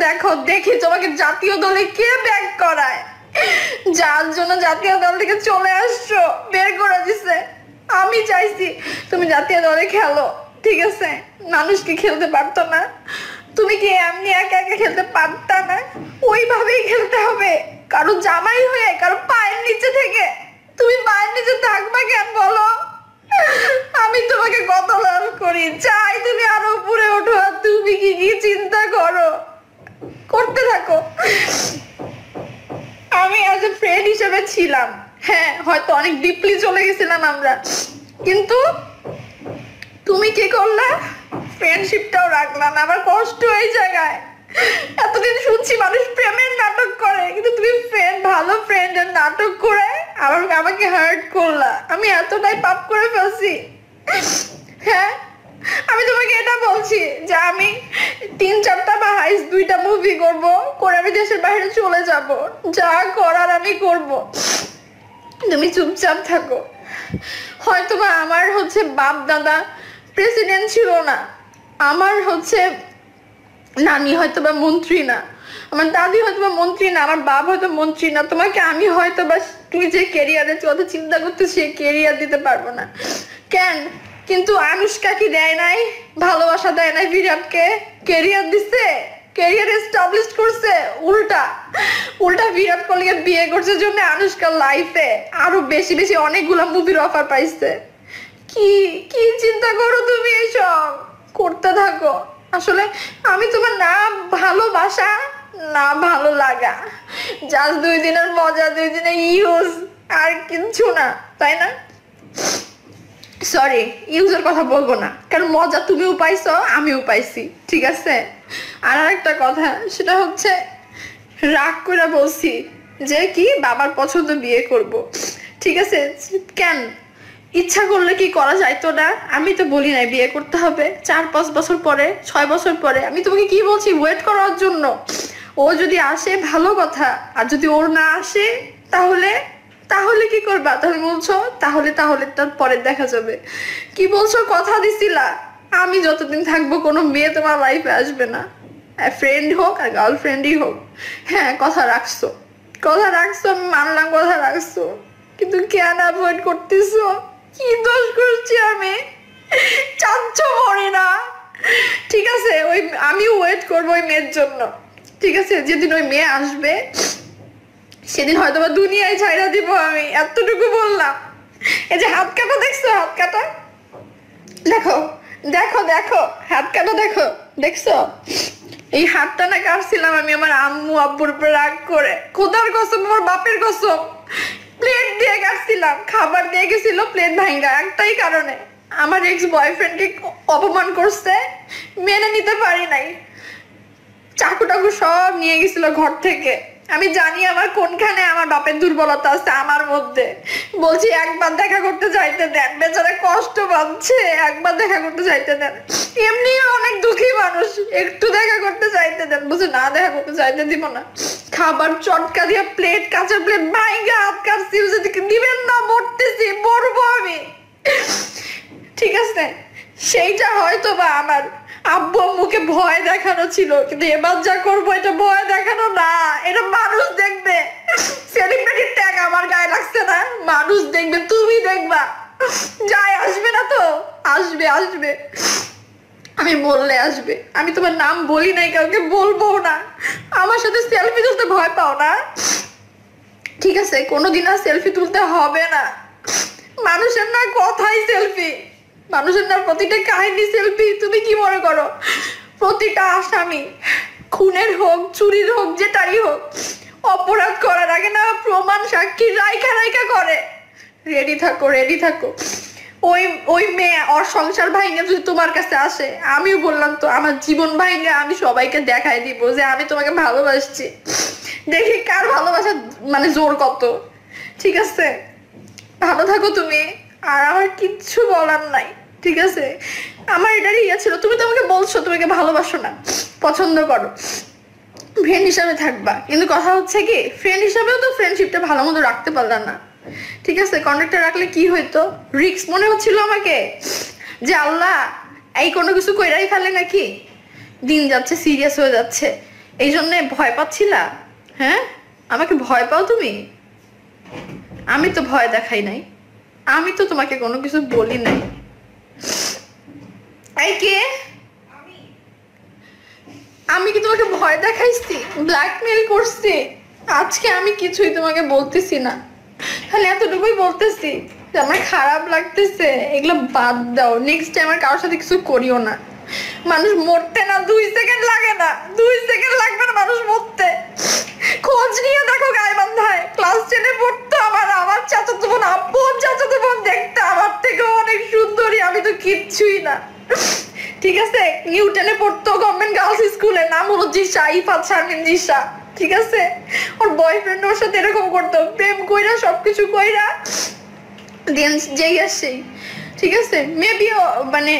দেখো, দেখি তোমাকে জাতীয় দলে কে ব্যাক করায়। যার জন্য জাতীয় দল থেকে চলে আসছো বের করে দিছে। আমি চাইছি তুমি জাতীয় দলে খেলো, ঠিক আছে? মানুষ কি খেলতে পারতো না? তুমি কি এমনি একা একা খেলতে পারতা না? ওইভাবেই খেলতে হবে, কারো জামাই হয়ে, কারো পায়ের নিচে থেকে। তুমি পায়ের নিচে থাকবা কেন বলো? আমি তোমাকে কত লাভ করি, চাই তুমি আরো উপরে ওঠো। তুমি কি কি চিন্তা করো, করতে থাকো। আমি অ্যাজ এ ফ্রেন্ড হিসেবে ছিলাম, হ্যাঁ হয়তো অনেক ডিপলি চলে গেছিলাম আমরা, কিন্তু তুমি কি করলা? ফ্রেন্ডশিপটাও রাখলাম। আমার কষ্ট এই জায়গায়। এতদিন শুনছি মানুষ প্রেমের নাটক করে, কিন্তু তুমি ফ্রেন্ড, ভালো ফ্রেন্ডের নাটক করে আমাকে হার্ট করলা। আমি এতটাই পাপ করে ফেলছি। হ্যাঁ, আমি তোমাকে এটা বলছি যে আমি 3-4টা বা হাইস্ট 2টা মুভি করব, করে আমি দেশের বাইরে চলে যাব, যা করার আমি করব। তুমি চুপচাপ থাকো। হয়তোবা আমার বাপ দাদা প্রেসিডেন্ট ছিল না, আমার নানি হয়তোবা মন্ত্রী না, আমার দাদি হয়তোবা মন্ত্রী না, আমার বাপ হয়তো মন্ত্রী না, তোমাকে আমি হয়তোবা তুমি যে ক্যারিয়ারের কথা চিন্তা করতে সে ক্যারিয়ার দিতে পারবো না। কেন? কিন্তু আনুষ্কা কি দেয় নাই? ভালোবাসা দেয় নাই বিরাটকে? ক্যারিয়ার দিছে, ক্যারিয়ার এস্টাবলিশ করছে। উল্টা উল্টা বিরাট কোহলিকে বিয়ে করছে জন্য আনুষ্কার লাইফে আরো বেশি বেশি অনেকগুলা মুভির অফার পাইছে। কি কি চিন্তা করো তুমি? এসব করতে থাকো। আসলে আমি তোমার না ভালোবাসা না ভালো লাগা, জাস্ট 2 দিনের মজা, 2 দিনের ইউজ, আর কিছু না, তাই না? সরি, ইউজের কথা বলবো না, কারণ মজা তুমিও পাইছো আমিও পাইছি, ঠিক আছে? আর একটা কথা, সেটা রাগ করে বলছি যে কি বাবার পছন্দ বিয়ে করব, ঠিক আছে? কেন? ইচ্ছা করলে কি করা যাইতো না? আমি তো বলি নাই বিয়ে করতে হবে 4-5 বছর পরে, 6 বছর পরে। আমি তোমাকে কি বলছি? ওয়েট করার জন্য। ও যদি আসে ভালো কথা, আর যদি ওর না আসে তাহলে তাহলে কি করবা? তাহলে বলছো তাহলে তার পরে দেখা যাবে। কি বলছো? কথা দিছিলা আমি যতদিন থাকবো কোনো মেয়ে তোমার লাইফে আসবে না, ফ্রেন্ড হোক আর গার্লফ্রেন্ডই হোক। হ্যাঁ, কথা রাখছো, কথা রাখছো, আমি মানলাম কথা রাখছো, কিন্তু কেন অ্যাভয়েড করতেছো? কি দোষ করছি আমি? চাচ্ছ মরে না, ঠিক আছে? আমি ওয়েট করবো ওই মেয়ের জন্য, ঠিক আছে? যেদিন ওই মেয়ে আসবে সেদিন হয়তো বা দুনিয়ায় ছাইড়া দিব আমি, এতটুকু বললাম। এই যে হাত কাটা দেখছো, হাত কাটা দেখো, দেখো দেখো হাত কাটা দেখো, দেখছো? এই হাতটা না কাটছিলাম আমি আমার আম্মু আব্বুর উপর রাগ করে, খোদার কসম, আমার বাপের কসম। প্লেট দিয়ে কাটছিলাম, খাবার দিয়ে গেছিল, প্লেট ভাঙা, একটাই কারণে আমার এক্স বয়ফ্রেন্ডকে অপমান করছে, মেনে নিতে পারি নাই। চাকু টাকু সব নিয়ে গেছিল ঘর থেকে। আমি জানি আমার কোনখানে আমার বাপের দুর্বলতা আছে আমার মধ্যে। বলছি একবার দেখা করতে চাইতে দেন, বেচারা কষ্ট পাচ্ছে, একবার দেখা করতে চাইতে দেন। এমনি অনেক দুঃখী মানুষ, একটু দেখা করতে চাইতে দেন। বলছে না, দেখা করতে চাইতে দিব না। খাবার চটকা দিয়ে প্লেট, কাঁচা প্লেট ভাইগা হাত কাটছি, দিবেন না, মরতেছি, মরবো আমি, ঠিক আছে? সেইটা হয়তো বা আমার আব্বু আম্মুকে ভয় দেখানো ছিল, কিন্তু এবার যা করবো এটা ভয় দেখানো না, এটা মানুষ দেখবে। সেলিব্রিটির ট্যাগ আমার গায়ে লাগছে না, মানুষ দেখবে, তুমি দেখবা, যায় আসবে না তো? আসবে, আসবে, আমি বললে আসবে। আমি তোমার নাম বলি নাই, কাউকে বলবো না। আমার সাথে সেলফি তুলতে ভয় পাও না, ঠিক আছে? কোনোদিন আর সেলফি তুলতে হবে না। মানুষের না কথাই সেলফি, মানুষের না প্রতিটা কাহিনী সেলফি। তুমি কি মনে করো প্রতিটা আসামি, খুনের হোক চুরির হোক যেটাই হোক, অপরাধ করার আগে না প্রমাণ সাক্ষী রাইখা রাইখা করে? রেডি থাকো, রেডি থাকো। ওই মেয়ে ওর সংসার ভাঙে যদি তোমার কাছে আসে, আমিও বললাম তো আমার জীবন ভাঙে আমি সবাইকে দেখাই দিব যে আমি তোমাকে ভালোবাসছি, দেখি কার ভালোবাসা মানে জোর কত, ঠিক আছে? ভালো থাকো তুমি, আর আমার কিচ্ছু বলার নাই, ঠিক আছে? আমার এটারই ইয়ে ছিল, তুমি তো আমাকে বলছো তোমাকে ভালোবাসো না, পছন্দ করো, ফ্রেন্ড হিসাবে থাকবা, কিন্তু কথা হচ্ছে কি ফ্রেন্ড হিসাবেও তো ফ্রেন্ডশিপটা ভালো মতো রাখতে পারলাম না, ঠিক আছে? কন্ট্যাক্টটা রাখলে কি হইতো? রিস্ক মনে হচ্ছিল আমাকে যে আল্লাহ এই কোনো কিছু কইরাই ফেলে নাকি। দিন যাচ্ছে, সিরিয়াস হয়ে যাচ্ছে, এই জন্য ভয় পাচ্ছিলা? হ্যাঁ, আমাকে ভয় পাও তুমি? আমি তো ভয় দেখাই নাই, আমি তো তোমাকে কোনো কিছু বলি নাই। এই কে? আমি কি তোমাকে ভয় দেখাইছি, ব্ল্যাকমেল করছি? আজকে আমি কিছুই তোমাকে বলতেছি না, খালি এতটুকুই বলতেছি যে আমার খারাপ লাগতেছে, এগুলো বাদ দাও, নেক্সট টাইম আর কারোর সাথে কিছু করিও না। মানুষ মরতে না 2 সেকেন্ড লাগে না, 2 সেকেন্ড লাগবে না মানুষ মরতে। খোঁজ নিয়ে দেখো গাইবান্ধায় ক্লাস 10-এ পড়তো আমার চাচাতো বোন, আপন চাচাতো বোন, দেখতে আমার থেকে অনেক সুন্দরী, আমি তো কিচ্ছুই না। ঠিক আছে, নিউটনে পড়তো গভর্নমেন্ট গার্লস স্কুলে, নাম হলো জিসা, ইফাত শারমিন জিসা। ঠিক আছে, ওর বয়ফ্রেন্ড ওর সাথে এরকম করতো, প্রেম কইরা সবকিছু কইরা দেন যেই আসেই। ঠিক আছে, মেবি মানে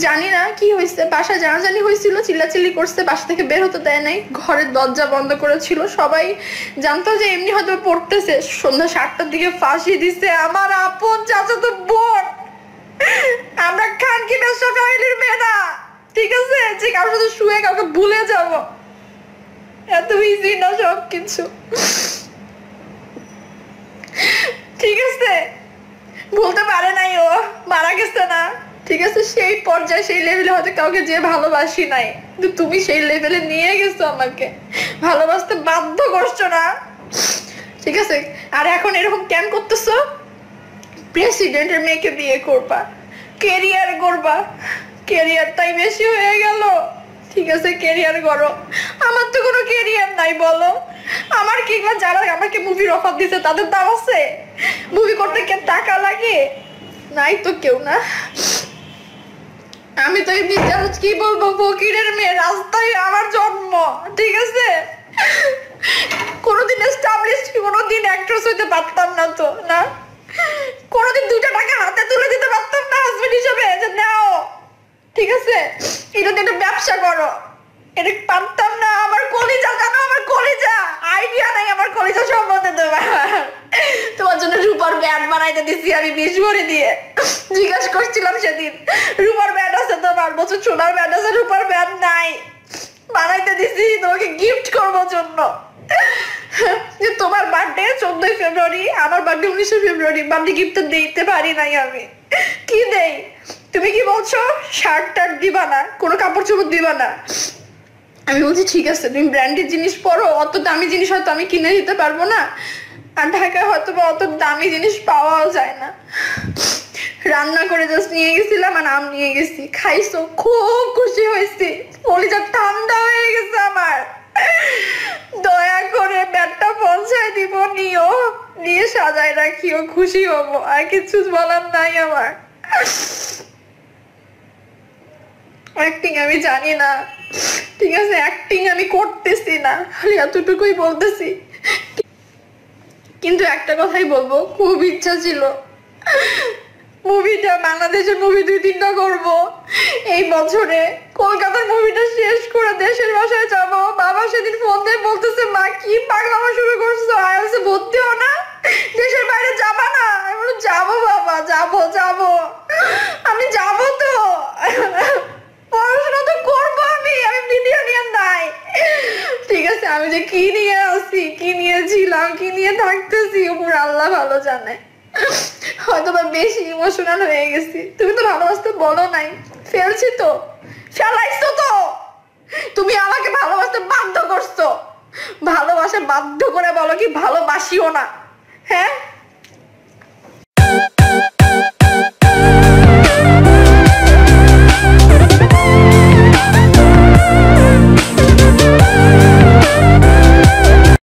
জানি না কি হয়েছে, বাসা জানাজানি হয়েছিল, চিল্লাচিল্লি করছে, বাসা থেকে বের হতে দেয় নাই, ঘরের দরজা বন্ধ করেছিল, সবাই জানতো যে এমনি হয়তো পড়তেছে। সন্ধ্যা 7টার দিকে ফাঁসি দিছে আমার আপন চাচাতো বোন। আমরা খান কি ব্যবসা ফ্যামিলির মেয়ে না, ঠিক আছে, যে কারোর সাথে শুয়ে কাউকে ভুলে যাব, এত ইজি না সবকিছু। ঠিক আছে, ভুলতে পারে নাই, ও মারা গেছে না। ঠিক আছে, সেই পর্যায়ে সেই লেভেলে হয়তো কাউকে যে ভালোবাসি নাই, কিন্তু তুমি সেই লেভেলে নিয়ে গেছো, আমাকে ভালোবাসতে বাধ্য করছো না। ঠিক আছে, আর এখন এরকম কেন করতেছো? প্রেসিডেন্টের মেয়েকে বিয়ে করবা, কেরিয়ার করবা, কেরিয়ারটাই বেশি হয়ে গেল। ঠিক আছে, কেরিয়ার করো, আমার তো কোনো কেরিয়ার নাই বলো। আমার কিংবা যারা আমাকে মুভির অফার দিছে তাদের দাম আছে? মুভি করতে কে টাকা লাগে? নাই তো কেউ না। আমি তো এমনি কি বলবো, ফকিরের মেয়ে, রাস্তায় আমার জন্ম। ঠিক আছে, কোনোদিন এস্টাবলিশ, কোনোদিন অ্যাক্ট্রেস হইতে পারতাম না তো, না কোনোদিন 2টা টাকা হাতে তুলে দিতে পারতাম না হাজবেন্ড হিসেবে, যে নাও। ঠিক আছে, এটা একটা ব্যবসা করো, এটা পারতাম না। আমার কলিজা, জানো আমার কলিজা, আইডিয়া নাই আমার কলিজা সম্বন্ধে। তোমার জন্য রূপার ব্যান্ড বানাইতে দিছি আমি 20 ভরি দিয়ে। জিজ্ঞাসা করছিলাম সেদিন, রূপার ব্যান্ড আছে তোমার? বছর সোনার ব্যান্ড আছে, রূপার ব্যান্ড নাই, বানাইতে দিছি তোমাকে গিফট করবো জন্য। যে তোমার বার্থডে 14ই ফেব্রুয়ারি, আমার বার্থডে 19শে ফেব্রুয়ারি, বার্থডে গিফট তো দিতে পারি নাই আমি। কি দেই? তুমি কি বলছো শার্ট টার্ট দিবা না, কোনো কাপড় চোপড় দিবা না? আমি বলছি ঠিক আছে, তুমি ব্র্যান্ডেড জিনিস পরো, অত দামি জিনিস হয়তো আমি কিনে দিতে পারবো না, আর ঢাকায় হয়তো বা অত দামি জিনিস পাওয়াও যায় না। রান্না করে জাস্ট নিয়ে গেছিলাম আর আম নিয়ে গেছি, খাইছো, খুব খুশি হয়েছি, কলিজা ঠান্ডা হয়ে গেছে আমার। দয়া করে ব্যাটটা পৌঁছায় দিব, নিও, নিয়ে সাজায় রাখিও, খুশি হবো, আর কিছু বলার নাই আমার। অ্যাক্টিং আমি জানি না, ঠিক আছে, অ্যাক্টিং আমি করতেছি না, খালি এতটুকুই বলতেছি। কিন্তু একটা কথাই বলবো, খুব ইচ্ছা ছিল মুভিটা, বাংলাদেশের মুভি 2-3টা করবো এই বছরে, কলকাতার মুভিটা শেষ করে দেশের বাসায় যাব। বাবা সেদিন ফোন দিয়ে বলতেছে, মা কি পাগলামো শুরু করছো, আইএলসে ভর্তি হও না, দেশের বাইরে যাবা না? আমি বলি যাবো বাবা, যাবো যাবো, আমি যাবো তো, পড়াশোনা তো করবো, আমি ভিডিও নিয়ে নাই। ঠিক আছে, আমি যে কি নিয়ে আসি, কি নিয়েছিলাম, কি নিয়ে থাকতেছি, উপর আল্লাহ ভালো জানে। হয়তো বা বেশি ইমোশনাল হয়ে গেছি। তুমি তো ভালোবাসতে বলো নাই, ফেলছি তো, ফেলাইছো তো, তুমি আমাকে ভালোবাসতে বাধ্য করছো। ভালোবাসা বাধ্য করে বলো কি ভালোবাসিও না, হ্যাঁ?